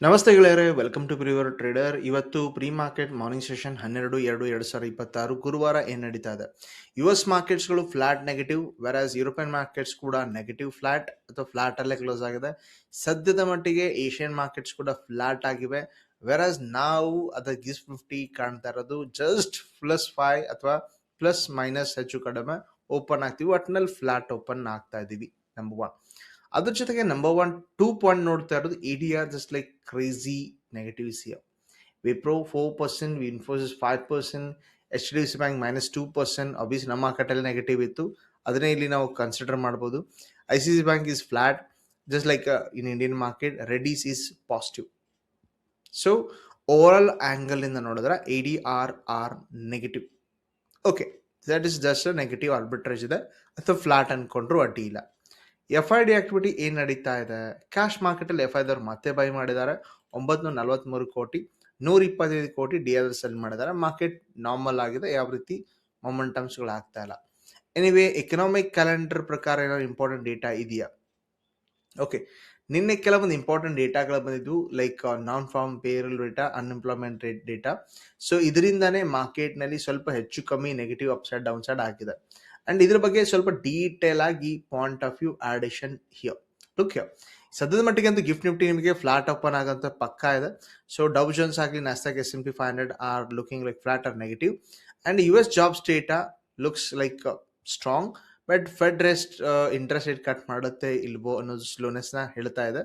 ನಮಸ್ತೆ ಗೆಳೆಯರೇ, welcome to ಪ್ರಿವರ್ ಟ್ರೇಡರ್. ಇವತ್ತು ಪ್ರೀ ಮಾರ್ಕೆಟ್ ಮಾರ್ನಿಂಗ್ ಸೆಷನ್ 12/2/2026 ಗುರುವಾರ ಏನ್ ನಡೀತಾ ಇದೆ. US ಮಾರ್ಕೆಟ್ಸ್ಗಳು flat negative, whereas European markets ಕೂಡ ನೆಗೆಟಿವ್ ಫ್ಲಾಟ್ ಅಥವಾ ಫ್ಲಾಟ್ ಅಲ್ಲೇ ಕ್ಲೋಸ್ ಆಗಿದೆ. ಸದ್ಯದ ಮಟ್ಟಿಗೆ ಏಷ್ಯನ್ ಮಾರ್ಕೆಟ್ಸ್ ಕೂಡ ಫ್ಲಾಟ್ ಆಗಿವೆ. ವೆರಾಸ್ ನಾವು ಅದ ಗಿಸ್ 50 ಕಾಣ್ತಾ ಇರೋದು ಜಸ್ಟ್ +5 ಅಥವಾ ಪ್ಲಸ್ ಮೈನಸ್ ಹೆಚ್ಚು ಕಡಿಮೆ ಓಪನ್ ಆಗ್ತೀವಿ. ಒಟ್ನಲ್ಲಿ ಫ್ಲಾಟ್ ಓಪನ್ ಆಗ್ತಾ ಇದೀವಿ. Number one. ಅದ್ರ ಜೊತೆಗೆ ನಂಬರ್ ಒನ್ 2 ಪಾಯಿಂಟ್ ನೋಡ್ತಾ ಇರೋದು ADR just like crazy negative ಸಿಯರ್. Wipro 4%, Infosys 5%, HDFC bank -2%. Obvious ನಮ್ಮ ಮಾರ್ಕೆಟಲ್ಲಿ ನೆಗೆಟಿವ್ ಇತ್ತು, ಅದನ್ನೇ ಇಲ್ಲಿ ನಾವು ಕನ್ಸಿಡರ್ ಮಾಡ್ಬೋದು. ICICI bank is flat just like in Indian market. Reddy's is positive. So over angle ಇಂದ ನೋಡಿದ್ರೆ ADR are negative. Okay, that is just negative arbitrage ಇದೆ ಅಥವಾ ಫ್ಲಾಟ್ ಅನ್ಕೊಂಡ್ರು ಅಡ್ಡಿ ಇಲ್ಲ. FID ಆಕ್ಟಿವಿಟಿ ಏನು ನಡೀತಾ ಇದೆ? ಕ್ಯಾಶ್ ಮಾರ್ಕೆಟಲ್ಲಿ FID ಅವರು ಮತ್ತೆ ಬೈ ಮಾಡಿದ್ದಾರೆ. 943 ಕೋಟಿ, 125 ಕೋಟಿ DRS ಸೆಲ್ ಮಾಡಿದ್ದಾರೆ. ಮಾರ್ಕೆಟ್ ನಾರ್ಮಲ್ ಆಗಿದೆ, ಯಾವ ರೀತಿ ಮೊಮೆಂಟಮ್ಸ್ಗಳು ಆಗ್ತಾ ಇಲ್ಲ. ಎನಿವೇ, ಎಕನಾಮಿಕ್ ಕ್ಯಾಲೆಂಡರ್ ಪ್ರಕಾರ ಏನಾದ್ರು ಇಂಪಾರ್ಟೆಂಟ್ ಡೇಟಾ ಇದೆಯಾ? ಓಕೆ, ನಿನ್ನೆ ಕೆಲವೊಂದು ಇಂಪಾರ್ಟೆಂಟ್ ಡೇಟಾಗಳು ಬಂದಿದ್ವು, like non farm payroll data, unemployment rate data. So ಇದರಿಂದಾನೇ ಮಾರ್ಕೆಟ್ನಲ್ಲಿ ಸ್ವಲ್ಪ ಹೆಚ್ಚು ಕಮ್ಮಿ ನೆಗೆಟಿವ್ ಅಪ್ಸೈಡ್ ಡೌನ್ ಸೈಡ್ ಆಗಿದೆ. ಅಂಡ್ ಇದ್ರ ಬಗ್ಗೆ ಸ್ವಲ್ಪ ಡೀಟೇಲ್ ಆಗಿ point of view addition here. Look here, ಸದ್ಯದ ಮಟ್ಟಿಗೆ ಅಂತೂ ಗಿಫ್ಟ್ ನಿಫ್ಟಿ ನಿಮಗೆ ಫ್ಲಾಟ್ ಓಪನ್ ಆಗಂತ ಪಕ್ಕಾ ಇದೆ. ಸೊ ಡವ್ ಜೋನ್ಸ್ ಆಗಲಿ Nasdaq S&P 500 are looking like flat are negative. And US jobs data looks like strong, but Fed interest rate cut ಮಾಡುತ್ತೆ ಇಲ್ವೋ ಅನ್ನೋದು ಸ್ಲೋನೆಸ್ ನ ಹೇಳ್ತಾ ಇದೆ.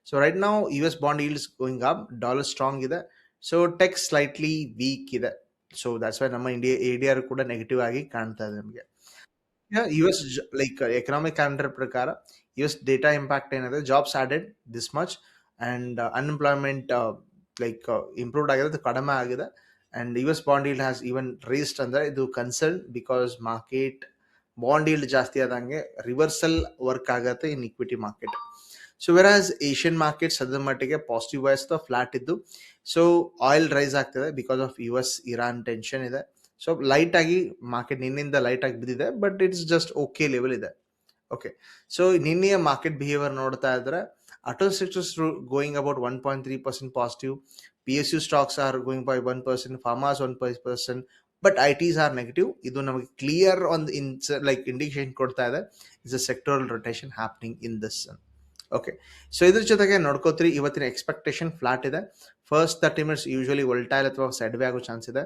ಸೊ ರೈಟ್ ನಾವು US bond yields going up, dollar strong ಇದೆ. So tech slightly weak ಇದೆ. So that's why ನಮ್ಮ ಇಂಡಿಯಾ ADR ಕೂಡ ನೆಗೆಟಿವ್ ಆಗಿ ಕಾಣ್ತಾ ಇದೆ ನಮಗೆ. US ಲೈಕ್ ಎಕನಾಮಿಕ್ ಕ್ಯಾಲೆಂಡರ್ ಪ್ರಕಾರ US ಡೇಟಾ ಇಂಪ್ಯಾಕ್ಟ್ ಏನಿದೆ, jobs added this much and unemployment like improved ಆಗಿದೆ, ಅದು ಕಡಿಮೆ ಆಗಿದೆ. And US bond yield has even raised ಅಂದ್ರೆ ಇದು concern, because market bond yield ಜಾಸ್ತಿ ಆದಂಗೆ ರಿವರ್ಸಲ್ ವರ್ಕ್ ಆಗತ್ತೆ in equity market. So whereas Asian market ಸದ್ಯ ಮಟ್ಟಿಗೆ ಪಾಸಿಟಿವ್ ವೈಸ್ ಫ್ಲಾಟ್ ಇದ್ದು. ಸೊ ಆಯಿಲ್ ರೈಸ್ ಆಗ್ತದೆ because of US Iran tension ಇದೆ. ಸೊ ಲೈಟ್ ಆಗಿ ಮಾರ್ಕೆಟ್ ನಿನ್ನಿಂದ ಲೈಟ್ ಆಗಿ ಬಿದ್ದಿದೆ, but it's just okay level okay. Okay, ಸೊ ನಿನ್ನೆಯ ಮಾರ್ಕೆಟ್ ಬಿಹೇವಿಯರ್ ನೋಡ್ತಾ ಇದ್ರೆ auto sectors going about 1.3% positive, PSU stocks are going by 1%, pharmas 1%, but ITs R negative. ಇದು ನಮಗೆ ಕ್ಲಿಯರ್ ಒಂದು ಲೈಕ್ ಇಂಡಿಕೇಶನ್ ಕೊಡ್ತಾ ಇದೆ is a sectoral rotation happening in this. Okay, so ಇದ್ರ ಜೊತೆಗೆ ನೋಡ್ಕೋತೀರಿ ಇವತ್ತಿನ ಎಕ್ಸ್ಪೆಕ್ಟೇಷನ್ ಫ್ಲಾಟ್ ಇದೆ. ಫಸ್ಟ್ 30 ಮಿನಿಟ್ಸ್ ಯೂಶಲಿ ವೋಲ್ಟೈಲ್ ಅಥವಾ ಸೈಡ್ ವೇ ಆಗೋ ಚಾನ್ಸ್ ಇದೆ.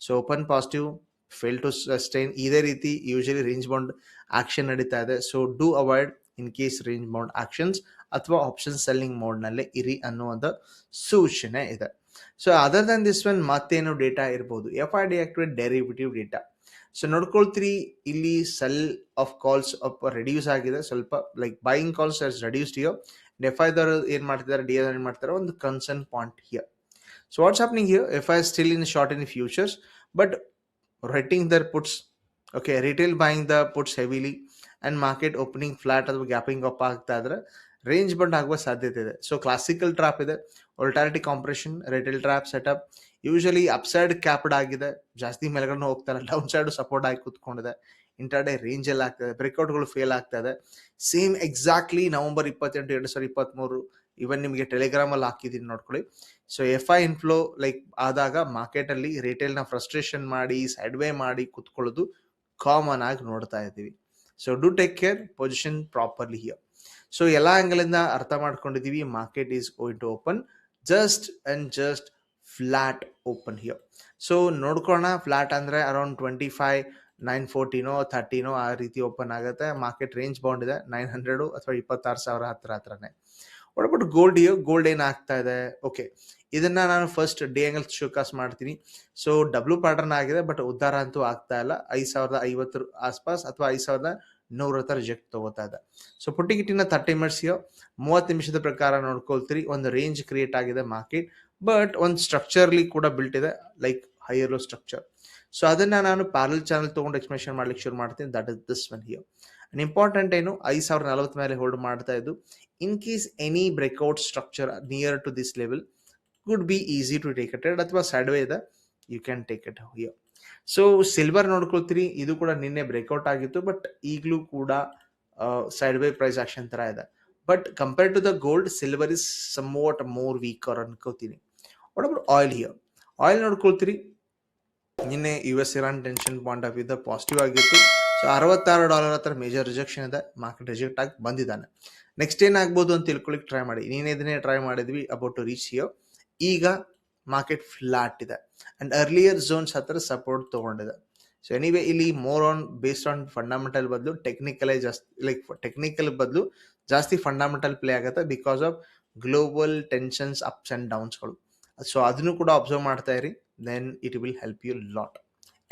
So open positive, fail to sustain, ಇದೇ ರೀತಿ ಯೂಶಲಿ ರೇಂಜ್ ಬೌಂಡ್ ಆಕ್ಷನ್ ನಡೀತಾ ಇದೆ. So do avoid in case range bound actions, ಅಥವಾ ಆಪ್ಷನ್ ಸೆಲ್ಲಿಂಗ್ ಮೋಡ್ ನಲ್ಲೇ ಇರಿ ಅನ್ನುವಂಥ ಸೂಚನೆ ಇದೆ. So other than this one ಮತ್ತೇನು ಡೇಟಾ ಇರ್ಬೋದು? FID activate derivative data. So ನೋಡ್ಕೊಳ್ತೀರಿ ಇಲ್ಲಿ ಸೆಲ್ ಆಫ್ ಕಾಲ್ಸ್ ರೆಡ್ಯೂಸ್ ಆಗಿದೆ ಸ್ವಲ್ಪ, like buying calls reduced here. FI ಏನ್ ಮಾಡ್ತಿದ್ದಾರೆ, DI ಏನ್ ಮಾಡ್ತಾರೆ, ಒಂದು concern point here. So what's happening here? FI is still in short in the futures, but writing their puts. Okay, retail buying the puts heavily and market opening flat ಅಥವಾ gapping up ಆಗ್ತಾ ಇದ್ರೆ range ಬಂಡ್ ಆಗುವ ಸಾಧ್ಯತೆ ಇದೆ. So classical trap ಇದೆ, volatility compression, retail trap setup. Usually upside capped ಆಗಿದೆ, ಜಾಸ್ತಿ ಮೇಲ್ಗಡೆ ಹೋಗ್ತಾರೆ, ಡೌನ್ ಸೈಡ್ ಸಪೋರ್ಟ್ ಆಗಿ ಕೂತ್ಕೊಂಡಿದೆ. ಇಂಟರ್ಡೇ ರೇಂಜ್ ಅಲ್ಲಿ ಆಗ್ತದೆ, ಬ್ರೇಕ್ಔಟ್ಗಳು ಫೇಲ್ ಆಗ್ತಾ ಇದೆ. ಸೇಮ್ ಎಕ್ಸಾಕ್ಟ್ಲಿ November 28, 2023 ಇವನ್ ನಿಮಗೆ ಟೆಲಿಗ್ರಾಮ್ ಅಲ್ಲಿ ಹಾಕಿದೀನಿ ನೋಡ್ಕೊಳ್ಳಿ. ಸೊ FI ಇನ್ಫ್ಲೋ ಲೈಕ್ ಆದಾಗ ಮಾರ್ಕೆಟ್ ಅಲ್ಲಿ ರಿಟೇಲ್ ನ ಫ್ರಸ್ಟ್ರೇಷನ್ ಮಾಡಿ ಸೈಡ್ ವೇ ಮಾಡಿ ಕುತ್ಕೊಳ್ಳೋದು ಕಾಮನ್ ಆಗಿ ನೋಡ್ತಾ ಇದ್ದೀವಿ. So do take care, position properly here. So ಎಲ್ಲ ಆಂಗಲ್ ಇಂದ ಅರ್ಥ ಮಾಡ್ಕೊಂಡಿದೀವಿ, market is going to open just and just flat open here. So ನೋಡ್ಕೋಣ, ಫ್ಲಾಟ್ ಅಂದ್ರೆ ಅರೌಂಡ್ 25,940 30 ಆ ರೀತಿ ಓಪನ್ ಆಗುತ್ತೆ. ಮಾರ್ಕೆಟ್ ರೇಂಜ್ ಬೌಂಡ್ ಇದೆ 900 ಅಥವಾ 26,000 ಹತ್ರನೇ. What about gold here? Gold ಏನಾಗ್ತಾ ಇದೆ? ಓಕೆ, ಇದನ್ನ ನಾನು ಫಸ್ಟ್ ಡೇ ಆಂಗಲ್ ಶೋಕಾಸ್ ಮಾಡ್ತೀನಿ. ಸೊ ಡಬ್ಲ್ಯೂ ಪ್ಯಾಟರ್ನ್ ಆಗಿದೆ, ಬಟ್ ಉದ್ಧಾರ ಅಂತೂ ಆಗ್ತಾ ಇಲ್ಲ. 5,050 ಆಸ್ಪಾಸ್ ಅಥವಾ 5,100 ಹತ್ರ ರಿಜೆಕ್ಟ್ ತಗೋತಾ ಇದೆ. ಸೊ ಪುಟ್ಟಿಗಿಟ್ಟಿನ 30 ಮಿನಿಟ್ಸ್ 30 ನಿಮಿಷದ ಪ್ರಕಾರ ನೋಡ್ಕೊಳ್ತೀರಿ, ಒಂದು ರೇಂಜ್ ಕ್ರಿಯೇಟ್ ಆಗಿದೆ ಮಾರ್ಕೆಟ್, ಬಟ್ ಒಂದು ಸ್ಟ್ರಕ್ಚರ್ಲಿ ಕೂಡ ಬಿಲ್ಟ್ ಇದೆ, like higher low structure. So ಅದನ್ನ ನಾನು ಪ್ಯಾರಲ್ ಚಾನಲ್ ತಗೊಂಡು ಎಕ್ಸ್ಪ್ಲೇಷನ್ ಮಾಡ್ಲಿಕ್ಕೆ ಶುರು ಮಾಡ್ತೀನಿ. That is this one here. Important ಏನು, 5,040 ಮೇಲೆ ಹೋಲ್ಡ್ ಮಾಡ್ತಾ ಇದ್ದು. In case any breakout structure near to this level could be easy to take it, ಅಥವಾ ಸೈಡ್ ವೇ ಇದೆ, you can take it here. So silver ನೋಡ್ಕೊಳ್ತೀರಿ, ಇದು ಕೂಡ ನಿನ್ನೆ ಬ್ರೇಕ್ಔಟ್ ಆಗಿತ್ತು, ಬಟ್ ಈಗಲೂ ಕೂಡ ಸೈಡ್ ವೇ ಪ್ರೈಸ್ ಆಕ್ಷನ್ ತರ ಇದೆ. But compare to the gold silver is somewhat more weaker ಅನ್ಕೋತೀನಿ. What about oil here? Oil ನೋಡ್ಕೊಳ್ತೀರಿ, ನಿನ್ನೆ U S Iran tension point of view positive ಆಗಿತ್ತು. ಸೊ $66 ಹತ್ರ ಮೇಜರ್ ರಿಜೆಕ್ಷನ್ ಇದೆ, ಮಾರ್ಕೆಟ್ ರಿಜೆಕ್ಟ್ ಆಗಿ ಬಂದಿದ್ದಾನೆ. ನೆಕ್ಸ್ಟ್ ಏನಾಗ್ಬೋದು ಅಂತ ತಿಳ್ಕೊಳ್ಳಿಕ್ಕೆ ಟ್ರೈ ಮಾಡಿ. ನೀನೇ ಇದನ್ನೇ ಟ್ರೈ ಮಾಡಿದ್ವಿ ಅಬೌಟ್ ಟು ರೀಚ್ ಹಿಯರ್. ಈಗ ಮಾರ್ಕೆಟ್ ಫ್ಲಾಟ್ ಇದೆ ಅಂಡ್ ಅರ್ಲಿಯರ್ ಝೋನ್ಸ್ ಹತ್ರ ಸಪೋರ್ಟ್ ತಗೊಂಡಿದೆ. ಸೊ ಎನಿವೇ ಇಲ್ಲಿ more on based on fundamental ಬದಲು ಟೆಕ್ನಿಕಲೇ ಜಾಸ್ತಿ, ಲೈಕ್ ಟೆಕ್ನಿಕಲ್ ಬದಲು ಜಾಸ್ತಿ ಫಂಡಮೆಂಟಲ್ ಪ್ಲೇ ಆಗುತ್ತೆ because of global tensions ups and ಡೌನ್ಸ್ಗಳು. ಸೊ ಅದನ್ನು ಕೂಡ ಅಬ್ಸರ್ವ್ ಮಾಡ್ತಾ ಇರಿ, then it will help you a lot.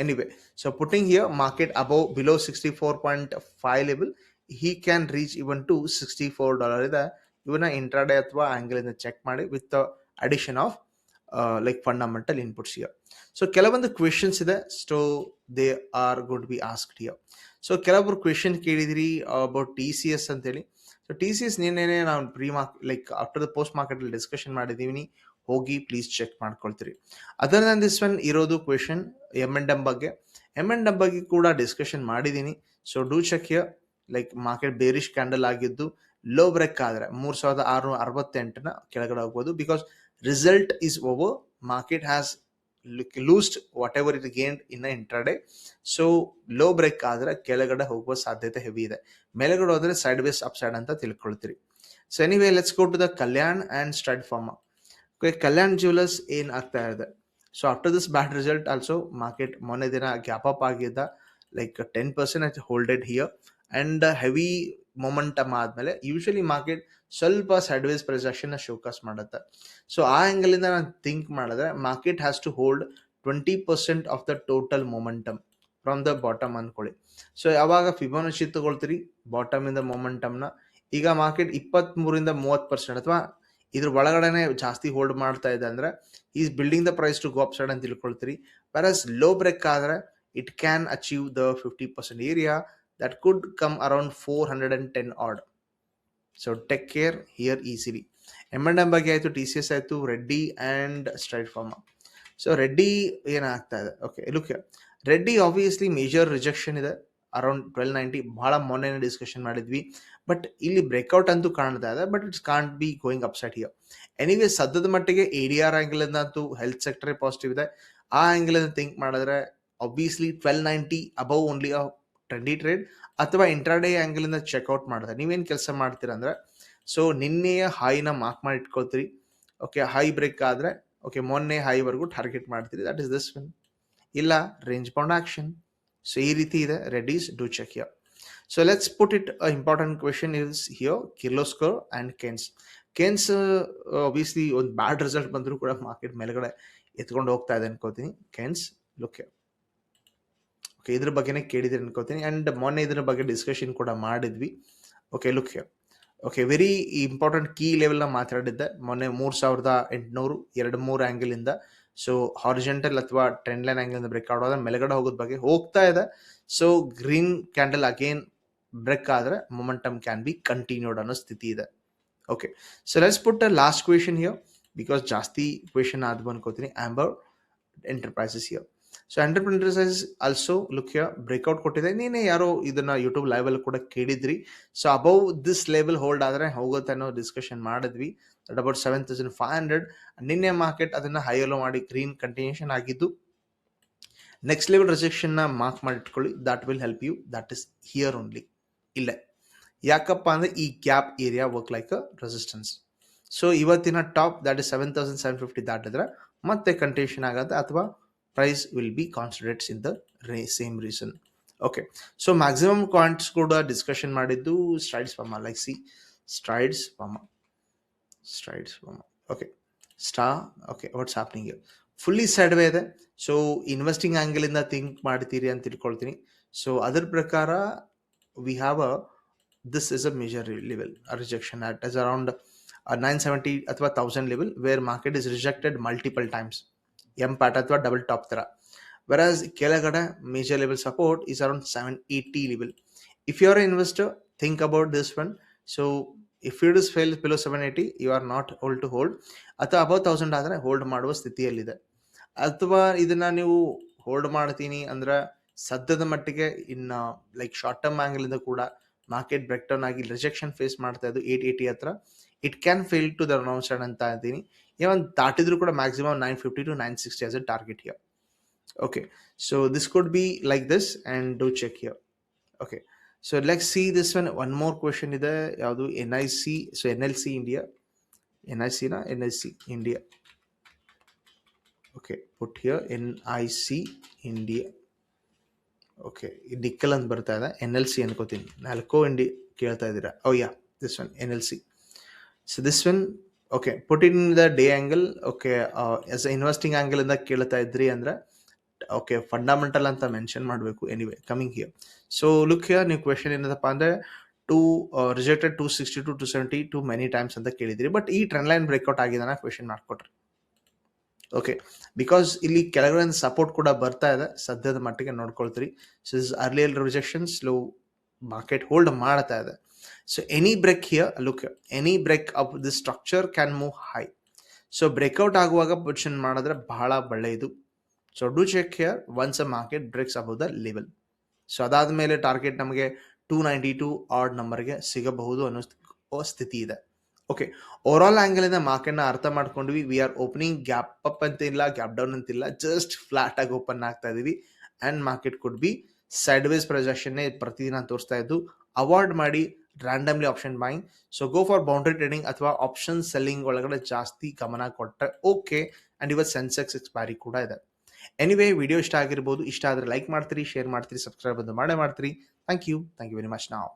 Anyway, so putting here market above below 64.5 level, he can reach even to $64 ಇದೆ. ಇವನ್ನ ಇಂಟ್ರಾಡೇ ಅಥವಾ angle ಇಂದ ಚೆಕ್ ಮಾಡಿ with the addition of like fundamental inputs here. So ಕೆಲವೊಂದು questions ಇದೆ, so they are good be asked here. So ಕೆಲವೊಬ್ರು question ಕೇಳಿದಿರಿ about TCS ಅಂತೇಳಿ. ಸೊ TCS ನಿನ್ನೆ ನಾವು like after the post market discussion ಮಾಡಿದೀವಿ, ಹೋಗಿ ಪ್ಲೀಸ್ ಚೆಕ್ ಮಾಡ್ಕೊಳ್ತೀರಿ. ಅದರ್ ದನ್ ದಿಸ್ ಒನ್ ಇರೋದು ಕ್ವೆಶನ್ M&M ಬಗ್ಗೆ. M&M ಬಗ್ಗೆ ಕೂಡ ಡಿಸ್ಕಷನ್ ಮಾಡಿದ್ದೀನಿ. So do check here, like market bearish candle ಆಗಿದ್ದು ಲೋ ಬ್ರೇಕ್ ಆದ್ರೆ 3668ನ ಕೆಳಗಡೆ ಹೋಗ್ಬೋದು because result is over. Market has loosed whatever it gained in intraday. So low break ಆದ್ರೆ ಕೆಳಗಡೆ ಹೋಗುವ ಸಾಧ್ಯತೆ ಹೆವಿ ಇದೆ, ಮೇಲೆಗಡೆ ಹೋದ್ರೆ ಸೈಡ್ ವೇಸ್ ಅಪ್ ಸೈಡ್ ಅಂತ ತಿಳ್ಕೊಳ್ತೀರಿ. So anyway let's go to the Kalyan and straight pharma. Kalyan Jewellers ಏನ್ ಆಗ್ತಾ ಇದೆ? So after this bad result also market ಮೊನ್ನೆ ದಿನ ಗ್ಯಾಪ್ ಅಪ್ ಆಗಿದ್ದ, like 10% holded here and heavy momentum ಆದ್ಮೇಲೆ ಯೂಶಲಿ ಮಾರ್ಕೆಟ್ ಸ್ವಲ್ಪ ಸೈಡ್ ವೇಸ್ ಪ್ರೊಜೆಕ್ಷನ್ ಶೋಕಾಸ್ ಮಾಡುತ್ತೆ. So ಆ ಆಂಗಲ್ ಇಂದ ನಾನು ಥಿಂಕ್ ಮಾಡಿದ್ರೆ market has to hold 20% of the total momentum from the bottom ಅನ್ಕೊಳ್ಳಿ. ಸೊ ಯಾವಾಗ ಫಿಬೋನಚಿ ತಗೊಳ್ತೀರಿ ಬಾಟಮ್ ಇಂದ ಮೊಮೆಂಟಮ್ನ, ಈಗ ಮಾರ್ಕೆಟ್ 23-30% ಅಥವಾ ಇದ್ರ ಒಳಗಡೆನೆ ಜಾಸ್ತಿ ಹೋಲ್ಡ್ ಮಾಡ್ತಾ ಇದೆ ಅಂದ್ರೆ is building the price to go upside ಅಂತ ತಿಳ್ಕೊಳ್ತೀರಿ. ವೆರಸ್ ಲೋ ಬ್ರೇಕ್ ಆದ್ರೆ it can achieve the 50% area that could come around 410 odd. So take care here easily. M&M ಬಗ್ಗೆ ಆಯಿತು, TCS ಆಯಿತು, Reddy and straight pharma. So Reddy ಏನಾಗ್ತಾ ಇದೆ? Okay look, Reddy obviously major rejection ಇದೆ around 1290. ಬಹಳ ಮೊನ್ನೆ ಡಿಸ್ಕಷನ್ ಮಾಡಿದ್ವಿ, ಬಟ್ ಇಲ್ಲಿ ಬ್ರೇಕ್ಔಟ್ ಅಂತೂ ಕಾಣ್ತಾ ಇದೆ, but it's can't be going up side here. Anyway ಸದ್ಯದ ಮಟ್ಟಿಗೆ ADR ಆಂಗಲ್ ಇಂದ ಅಂತೂ ಹೆಲ್ತ್ ಸೆಕ್ಟರ್ ಪಾಸಿಟಿವ್ ಇದೆ. ಆ ಆಂಗಲ್ ಇಂದ ಥಿಂಕ್ ಮಾಡಿದ್ರೆ obviously 1290 above only trendy trade ಅಥವಾ ಇಂಟ್ರಾಡೇ ಆಂಗಲ್ ಇಂದ ಚೆಕ್ಔಟ್ ಮಾಡಿದ್ರೆ ನೀವೇನು ಕೆಲಸ ಮಾಡ್ತೀರಾ ಅಂದ್ರೆ, ಸೊ ನಿನ್ನೆಯ ಹೈನ ಮಾರ್ಕ್ ಮಾಡಿ ಇಟ್ಕೊಳ್ತೀರಿ. ಓಕೆ, ಹೈ ಬ್ರೇಕ್ ಆದ್ರೆ ಓಕೆ ಮೊನ್ನೆ ಹೈವರೆಗೂ ಟಾರ್ಗೆಟ್ ಮಾಡ್ತೀರಿ, ದಟ್ ಇಸ್ ದಿಸ್ ಒನ್. ಇಲ್ಲ ರೇಂಜ್ ಬೌಂಡ್ ಆಕ್ಷನ್. ಸೊ ಈ ರೀತಿ ಇದೆ Reddy's, do check here. So let's put it important question is here Kirloskar and Kaynes. Kaynes obviously ಒಂದು ಬ್ಯಾಡ್ ರಿಸಲ್ಟ್ ಬಂದರೂ ಕೂಡ ಮಾರ್ಕೆಟ್ ಮೇಲ್ಗಡೆ ಎತ್ಕೊಂಡು ಹೋಗ್ತಾ ಇದೆ ಅನ್ಕೋತೀನಿ. ಕೇನ್ಸ್ ಲುಕ್, ಓಕೆ ಇದ್ರ ಬಗ್ಗೆನೇ ಕೇಳಿದ್ರಿ ಅನ್ಕೋತೀನಿ ಅಂಡ್ ಮೊನ್ನೆ ಇದ್ರ ಬಗ್ಗೆ ಡಿಸ್ಕಷನ್ ಕೂಡ ಮಾಡಿದ್ವಿ. Okay look, okay very important key ಲೆವೆಲ್ನ ಮಾತಾಡಿದ್ದೆ ಮೊನ್ನೆ 3800 2-3 ಆಂಗಲ್ ಇಂದ. ಸೊ ಹಾರಿಜೆಂಟಲ್ ಅಥವಾ ಟ್ರೆಂಡ್ ಲೈನ್ ಆಂಗಲ್ ಇಂದ ಬ್ರೇಕ್ ಆಡೋದ್ರೆ ಮೇಲ್ಗಡೆ ಹೋಗೋದ್ ಬಗ್ಗೆ ಹೋಗ್ತಾ ಇದೆ. So green candle again break ಆದ್ರೆ ಮೊಮೆಂಟಮ್ ಕ್ಯಾನ್ ಬಿ ಕಂಟಿನ್ಯೂಡ್ ಅನ್ನೋ ಸ್ಥಿತಿ ಇದೆ. Okay, so let's put last question here because ಜಾಸ್ತಿ ಕ್ವೆಶನ್ ಆದ್ವು ಅನ್ಕೋತೀನಿ. Amber Enterprises here. So enterprises also look here breakout ಕೊಟ್ಟಿದೆ. ನೀನೇ ಯಾರೋ ಇದನ್ನ ಯೂಟ್ಯೂಬ್ ಲೈವ್ ಅಲ್ಲಿ ಕೂಡ ಕೇಳಿದ್ರಿ. So above this level hold ಆದ್ರೆ ಹೋಗುತ್ತೆ ಅನ್ನೋ ಡಿಸ್ಕಷನ್ ಮಾಡಿದ್ವಿ. That about 7500. ನಿನ್ನೆ ಮಾರ್ಕೆಟ್ ಅದನ್ನ ಹೈಯರ್ ಮಾಡಿ ಗ್ರೀನ್ ಕಂಟಿನ್ಯೂಷನ್ ಆಗಿದ್ದು. ನೆಕ್ಸ್ಟ್ ಲೆವೆಲ್ ರಿಜೆಕ್ಷನ್ ನ ಮಾರ್ಕ್ ಮಾಡಿ ಇಟ್ಕೊಳ್ಳಿ, that will help you. That is here only. ಇಲ್ಲೇ ಯಾಕಪ್ಪ ಅಂದ್ರೆ ಈ gap area work like a resistance. So ಇವತ್ತಿನ ಟಾಪ್ ದಟ್ ಇಸ್ 7750 ದಾಟಿದ್ರೆ ಮತ್ತೆ ಕಂಟಿನ್ಯೂಷನ್ ಆಗುತ್ತೆ ಅಥವಾ price will be concentrates in the same reason. Okay, so maximum ಕಾಯಿಂಟ್ಸ್ ಕೂಡ ಡಿಸ್ಕಷನ್ ಮಾಡಿದ್ದು strides pharma. Like C strides pharma. Okay okay what's happening here? Fully side way ಇದೆ. So investing angle ಇಂದ think ಮಾಡ್ತೀರಿ ಅಂತ ತಿಳ್ಕೊಳ್ತೀನಿ. So ಅದರ ಪ್ರಕಾರ we have this is a major level a rejection at is around 970 ಅಥವಾ 1000 level where market is rejected multiple times. M pattern ಅಥವಾ double top ತರ. Whereas ಕೆಳಗಡೆ major level support is around 780 level. If you are an investor, think about this one. So if it is fail below 780, you are not able to hold. ಅಥವಾ above 1000 ಆದ್ರೆ hold ಮಾಡುವ ಸ್ಥಿತಿಯಲ್ಲಿದೆ. ಅಥವಾ ಇದನ್ನ ನೀವು hold ಮಾಡ್ತೀನಿ ಅಂದ್ರೆ ಸದ್ಯದ ಮಟ್ಟಿಗೆ ಇನ್ನ ಲೈಕ್ ಶಾರ್ಟ್ ಟರ್ಮ್ ಆಂಗಲ್ ಇಂದ ಕೂಡ ಮಾರ್ಕೆಟ್ ಬ್ರೇಕ್ ಡೌನ್ ಆಗಿ ರಿಜೆಕ್ಷನ್ ಫೇಸ್ ಮಾಡ್ತಾ ಇದ್ದು 880 ಹತ್ರ. It can fail to the downside ಅಂತ ಇದ್ದೀನಿ. even ದಾಟಿದ್ರು ಕೂಡ maximum 950 to 960 as a target here. Okay, so this could be like this and do check here. Okay, so let's see this one more question ಇದೆ ಯಾವುದು NIC, so NLC India, NIC na NLC India. Okay, put here NIC India. Okay ಡಿಕ್ಕಲ್ ಅಂತ ಬರ್ತಾ ಇದೆ, NLC ಅನ್ಕೋತೀನಿ, ನಾಲ್ಕೋ ಇಂಡಿ ಕೇಳ್ತಾ ಇದ್ದೀರಾ. Oh yeah, this one NLC. So this one okay put in the day angle. Okay as a investing angle ಇಂದ ಕೇಳ್ತಾ ಇದ್ರಿ ಅಂದ್ರೆ ಓಕೆ ಫಂಡಮೆಂಟಲ್ ಅಂತ ಮೆನ್ಷನ್ ಮಾಡಬೇಕು. Anyway coming here, so look here, ನೀವು ಕ್ವೆಶನ್ ಏನದಪ್ಪ ಅಂದರೆ rejected 260 to 270 too many times ಅಂತ ಕೇಳಿದ್ರಿ. ಬಟ್ ಈ ಟ್ರೆಂಡ್ ಲೈನ್ ಬ್ರೇಕ್ಔಟ್ ಆಗಿದಾನ ಕ್ವೆಶನ್ ಮಾಡ್ಕೊಟ್ರಿ. ಓಕೆ, ಬಿಕಾಸ್ ಇಲ್ಲಿ ಕೆಳಗಡೆ ಸಪೋರ್ಟ್ ಕೂಡ ಬರ್ತಾ ಇದೆ ಸದ್ಯದ ಮಟ್ಟಿಗೆ ನೋಡ್ಕೊಳ್ತೀರಿ. So is earlier rejection, slow market hold ಮಾಡ್ತಾ ಇದೆ. So any break here, look any break of this structure can move high. So breakout ಆಗುವಾಗ ಪೊಸಿಷನ್ ಮಾಡಿದ್ರೆ ಬಹಳ ಒಳ್ಳೆಯದು. So do check here once a market breaks above the level. So ಅದಾದ್ಮೇಲೆ target ನಮಗೆ 292 add ನಂಬರ್ಗೆ ಸಿಗಬಹುದು ಅನ್ನೋ ಸ್ಥಿತಿ ಇದೆ. ಓಕೆ, ಓವರ್ ಆಲ್ ಆಂಗಲ್ ಇಂದ ಮಾರ್ಕೆಟ್ನ ಅರ್ಥ ಮಾಡ್ಕೊಂಡ್ವಿ. We are opening gap up ಅಂತ ಇಲ್ಲ, ಗ್ಯಾಪ್ ಡೌನ್ ಅಂತಿಲ್ಲ, ಜಸ್ಟ್ ಫ್ಲಾಟ್ ಆಗಿ ಓಪನ್ ಆಗ್ತಾ ಇದೀವಿ. And market could be sideways projection ಪ್ರತಿದಿನ ತೋರಿಸ್ತಾ ಇದ್ದು. ಅವಾಯ್ಡ್ ಮಾಡಿ randomly option buying. So go for boundary trading ಅಥವಾ ಆಪ್ಷನ್ ಸೆಲ್ಲಿಂಗ್ ಒಳಗಡೆ ಜಾಸ್ತಿ ಗಮನ ಕೊಟ್ಟರೆ ಓಕೆ. ಅಂಡ್ ಇವತ್ತು ಸೆನ್ಸೆಕ್ಸ್ ಎಕ್ಸ್ಪೈರಿ ಕೂಡ ಇದೆ. ಎನಿವೇ ವಿಡಿಯೋ ಇಷ್ಟ ಆಗಿರ್ಬೋದು. ಇಷ್ಟ ಆದರೆ ಲೈಕ್ ಮಾಡ್ತೀರಿ, ಶೇರ್ ಮಾಡ್ತೀರಿ, ಸಬ್ಸ್ಕ್ರೈಬ್ ಅಂತ ಮಾಡೇ ಮಾಡ್ತೀರಿ. Thank you very much. ನಾವು